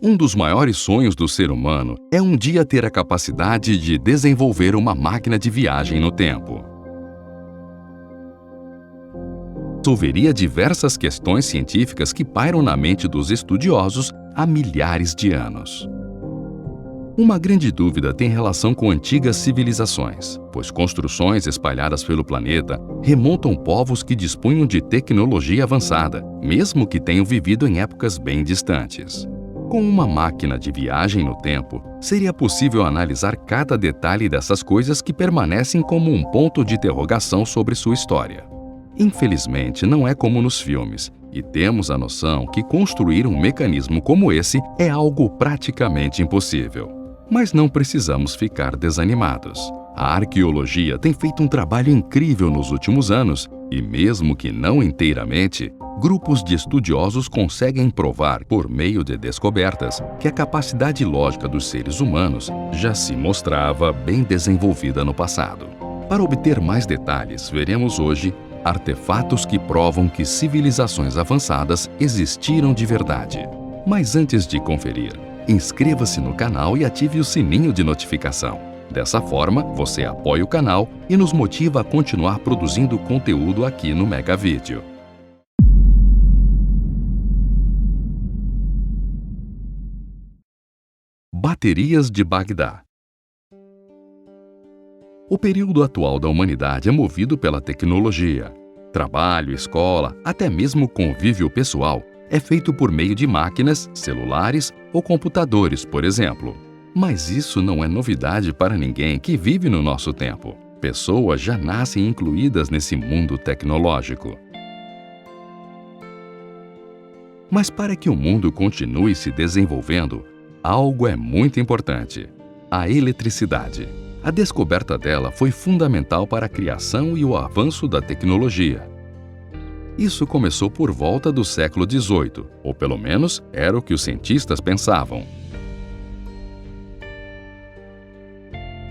Um dos maiores sonhos do ser humano é um dia ter a capacidade de desenvolver uma máquina de viagem no tempo. Resolveria diversas questões científicas que pairam na mente dos estudiosos há milhares de anos. Uma grande dúvida tem relação com antigas civilizações, pois construções espalhadas pelo planeta remontam povos que dispunham de tecnologia avançada, mesmo que tenham vivido em épocas bem distantes. Com uma máquina de viagem no tempo, seria possível analisar cada detalhe dessas coisas que permanecem como um ponto de interrogação sobre sua história. Infelizmente, não é como nos filmes, e temos a noção que construir um mecanismo como esse é algo praticamente impossível. Mas não precisamos ficar desanimados. A arqueologia tem feito um trabalho incrível nos últimos anos e, mesmo que não inteiramente, grupos de estudiosos conseguem provar, por meio de descobertas, que a capacidade lógica dos seres humanos já se mostrava bem desenvolvida no passado. Para obter mais detalhes, veremos hoje artefatos que provam que civilizações avançadas existiram de verdade. Mas antes de conferir, inscreva-se no canal e ative o sininho de notificação. Dessa forma, você apoia o canal e nos motiva a continuar produzindo conteúdo aqui no Mega Vídeo. Baterias de Bagdá. O período atual da humanidade é movido pela tecnologia. Trabalho, escola, até mesmo convívio pessoal é feito por meio de máquinas, celulares ou computadores, por exemplo. Mas isso não é novidade para ninguém que vive no nosso tempo. Pessoas já nascem incluídas nesse mundo tecnológico. Mas para que o mundo continue se desenvolvendo, algo é muito importante: a eletricidade. A descoberta dela foi fundamental para a criação e o avanço da tecnologia. Isso começou por volta do século XVIII, ou pelo menos era o que os cientistas pensavam.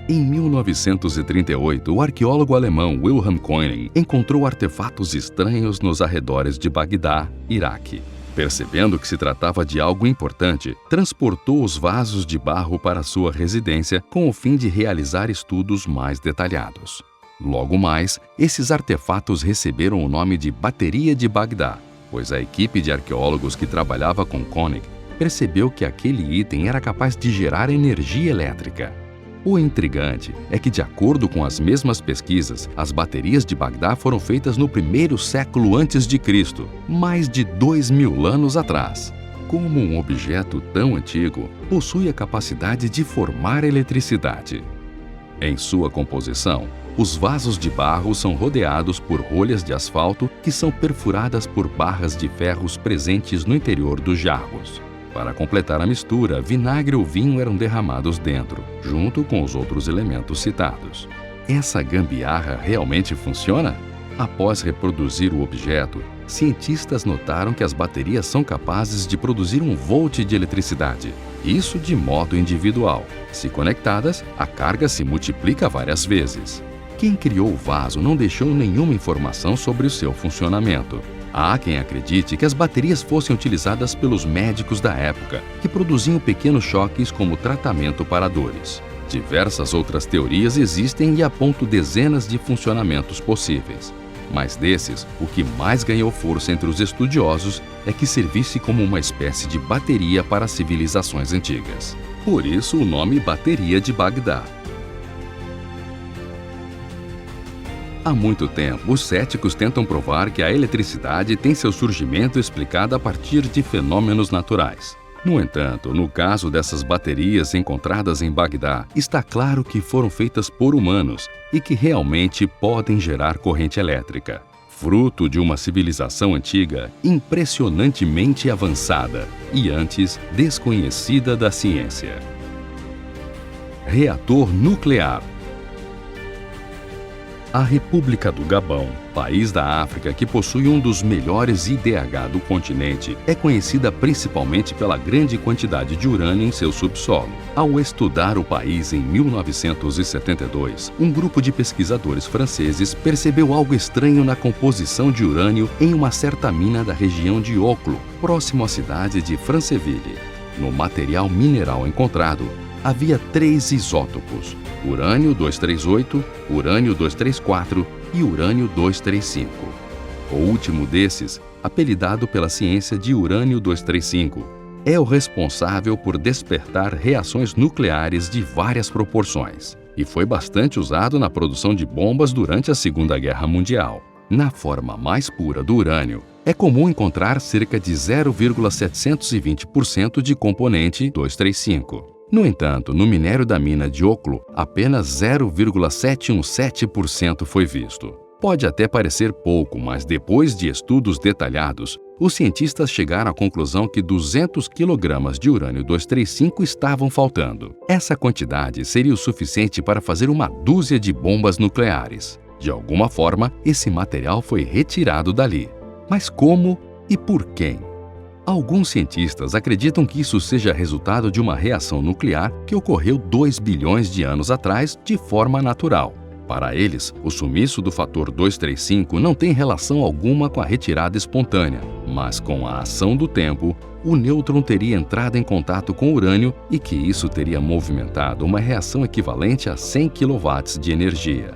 Em 1938, o arqueólogo alemão Wilhelm Koenig encontrou artefatos estranhos nos arredores de Bagdá, Iraque. Percebendo que se tratava de algo importante, transportou os vasos de barro para sua residência com o fim de realizar estudos mais detalhados. Logo mais, esses artefatos receberam o nome de Bateria de Bagdá, pois a equipe de arqueólogos que trabalhava com Koenig percebeu que aquele item era capaz de gerar energia elétrica. O intrigante é que, de acordo com as mesmas pesquisas, as baterias de Bagdá foram feitas no primeiro século antes de Cristo, mais de 2000 anos atrás. Como um objeto tão antigo, possui a capacidade de formar eletricidade. Em sua composição, os vasos de barro são rodeados por rolhas de asfalto que são perfuradas por barras de ferros presentes no interior dos jarros. Para completar a mistura, vinagre ou vinho eram derramados dentro, junto com os outros elementos citados. Essa gambiarra realmente funciona? Após reproduzir o objeto, cientistas notaram que as baterias são capazes de produzir 1 volt de eletricidade, isso de modo individual. Se conectadas, a carga se multiplica várias vezes. Quem criou o vaso não deixou nenhuma informação sobre o seu funcionamento. Há quem acredite que as baterias fossem utilizadas pelos médicos da época, que produziam pequenos choques como tratamento para dores. Diversas outras teorias existem e apontam dezenas de funcionamentos possíveis. Mas desses, o que mais ganhou força entre os estudiosos é que servisse como uma espécie de bateria para civilizações antigas. Por isso o nome Bateria de Bagdá. Há muito tempo, os céticos tentam provar que a eletricidade tem seu surgimento explicado a partir de fenômenos naturais. No entanto, no caso dessas baterias encontradas em Bagdá, está claro que foram feitas por humanos e que realmente podem gerar corrente elétrica. Fruto de uma civilização antiga, impressionantemente avançada e antes desconhecida da ciência. Reator nuclear. A República do Gabão, país da África que possui um dos melhores IDH do continente, é conhecida principalmente pela grande quantidade de urânio em seu subsolo. Ao estudar o país em 1972, um grupo de pesquisadores franceses percebeu algo estranho na composição de urânio em uma certa mina da região de Oclo, próximo à cidade de Franceville. No material mineral encontrado, havia 3 isótopos: urânio-238, urânio-234 e urânio-235. O último desses, apelidado pela ciência de urânio-235, é o responsável por despertar reações nucleares de várias proporções e foi bastante usado na produção de bombas durante a Segunda Guerra Mundial. Na forma mais pura do urânio, é comum encontrar cerca de 0,720% de componente 235. No entanto, no minério da mina de Oklo, apenas 0,717% foi visto. Pode até parecer pouco, mas depois de estudos detalhados, os cientistas chegaram à conclusão que 200 kg de urânio-235 estavam faltando. Essa quantidade seria o suficiente para fazer uma dúzia de bombas nucleares. De alguma forma, esse material foi retirado dali. Mas como e por quem? Alguns cientistas acreditam que isso seja resultado de uma reação nuclear que ocorreu 2 bilhões de anos atrás de forma natural. Para eles, o sumiço do fator 235 não tem relação alguma com a retirada espontânea, mas com a ação do tempo, o nêutron teria entrado em contato com o urânio e que isso teria movimentado uma reação equivalente a 100 kW de energia.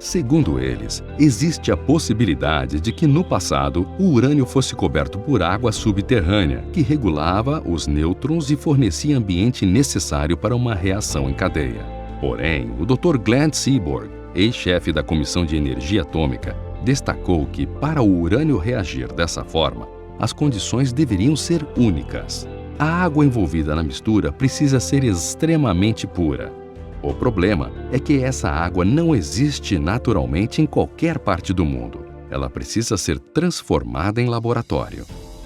Segundo eles, existe a possibilidade de que no passado o urânio fosse coberto por água subterrânea, que regulava os nêutrons e fornecia ambiente necessário para uma reação em cadeia. Porém, o Dr. Glenn Seaborg, ex-chefe da Comissão de Energia Atômica, destacou que, para o urânio reagir dessa forma, as condições deveriam ser únicas. A água envolvida na mistura precisa ser extremamente pura. O problema é que essa água não existe naturalmente em qualquer parte do mundo. Ela precisa ser transformada em laboratório.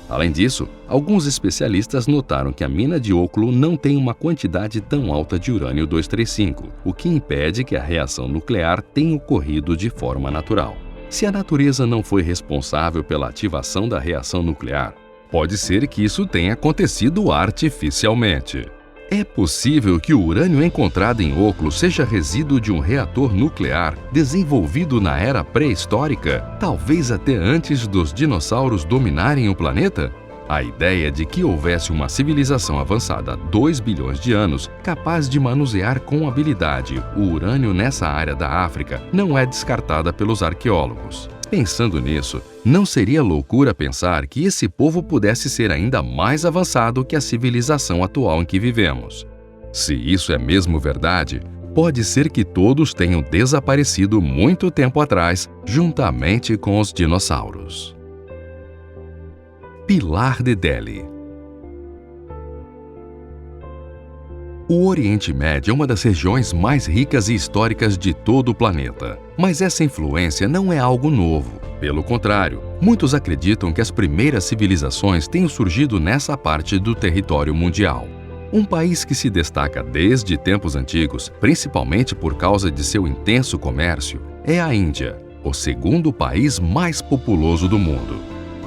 Além disso, alguns especialistas notaram que a mina de Oklo não tem uma quantidade tão alta de urânio-235, o que impede que a reação nuclear tenha ocorrido de forma natural. Se a natureza não foi responsável pela ativação da reação nuclear, pode ser que isso tenha acontecido artificialmente. É possível que o urânio encontrado em Oklo seja resíduo de um reator nuclear desenvolvido na era pré-histórica, talvez até antes dos dinossauros dominarem o planeta? A ideia de que houvesse uma civilização avançada há 2 bilhões de anos capaz de manusear com habilidade o urânio nessa área da África não é descartada pelos arqueólogos. Pensando nisso, não seria loucura pensar que esse povo pudesse ser ainda mais avançado que a civilização atual em que vivemos. Se isso é mesmo verdade, pode ser que todos tenham desaparecido muito tempo atrás, juntamente com os dinossauros. Pilar de Delhi. O Oriente Médio é uma das regiões mais ricas e históricas de todo o planeta. Mas essa influência não é algo novo. Pelo contrário, muitos acreditam que as primeiras civilizações tenham surgido nessa parte do território mundial. Um país que se destaca desde tempos antigos, principalmente por causa de seu intenso comércio, é a Índia, o segundo país mais populoso do mundo.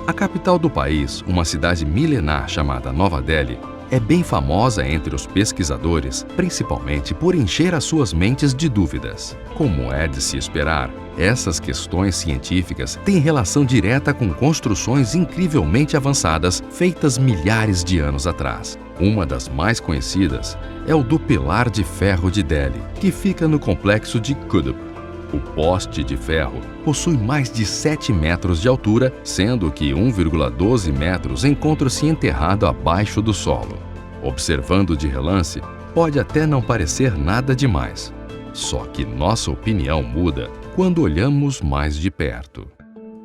A capital do país, uma cidade milenar chamada Nova Delhi, é bem famosa entre os pesquisadores, principalmente por encher as suas mentes de dúvidas. Como é de se esperar, essas questões científicas têm relação direta com construções incrivelmente avançadas feitas milhares de anos atrás. Uma das mais conhecidas é o do Pilar de Ferro de Delhi, que fica no complexo de Qutb. O poste de ferro possui mais de 7 metros de altura, sendo que 1,12 metros encontra-se enterrado abaixo do solo. Observando de relance, pode até não parecer nada demais. Só que nossa opinião muda quando olhamos mais de perto.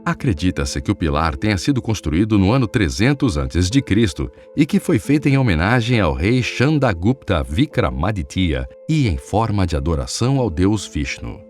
Acredita-se que o pilar tenha sido construído no ano 300 a.C. e que foi feito em homenagem ao rei Chandragupta Vikramaditya e em forma de adoração ao deus Vishnu.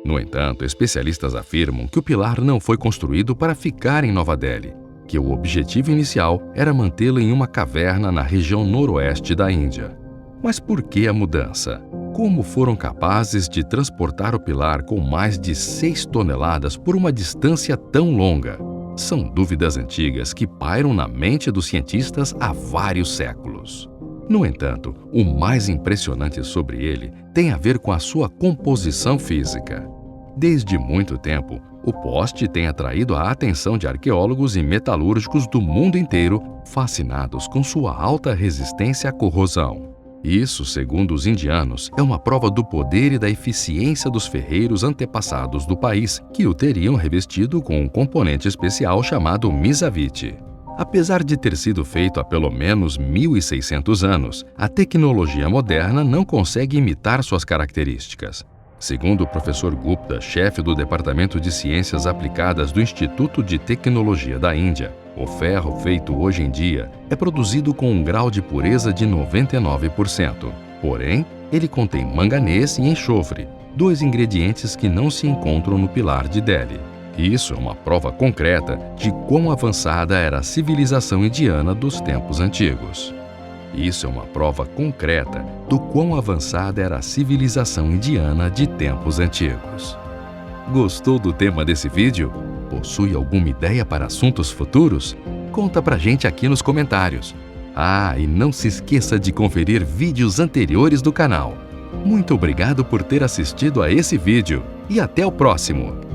No entanto, especialistas afirmam que o pilar não foi construído para ficar em Nova Delhi, que o objetivo inicial era mantê-lo em uma caverna na região noroeste da Índia. Mas por que a mudança? Como foram capazes de transportar o pilar com mais de 6 toneladas por uma distância tão longa? São dúvidas antigas que pairam na mente dos cientistas há vários séculos. No entanto, o mais impressionante sobre ele tem a ver com a sua composição física. Desde muito tempo, O poste tem atraído a atenção de arqueólogos e metalúrgicos do mundo inteiro, fascinados com sua alta resistência à corrosão. Isso, segundo os indianos, é uma prova do poder e da eficiência dos ferreiros antepassados do país, que o teriam revestido com um componente especial chamado misavite. Apesar de ter sido feito há pelo menos 1.600 anos, a tecnologia moderna não consegue imitar suas características. Segundo o professor Gupta, chefe do Departamento de Ciências Aplicadas do Instituto de Tecnologia da Índia, o ferro feito hoje em dia é produzido com um grau de pureza de 99%. Porém, ele contém manganês e enxofre, dois ingredientes que não se encontram no pilar de Delhi. Isso é uma prova concreta de quão avançada era a civilização indiana dos tempos antigos. Isso é uma prova concreta do quão avançada era a civilização indiana de tempos antigos. Gostou do tema desse vídeo? Possui alguma ideia para assuntos futuros? Conta pra gente aqui nos comentários. E não se esqueça de conferir vídeos anteriores do canal. Muito obrigado por ter assistido a esse vídeo e até o próximo!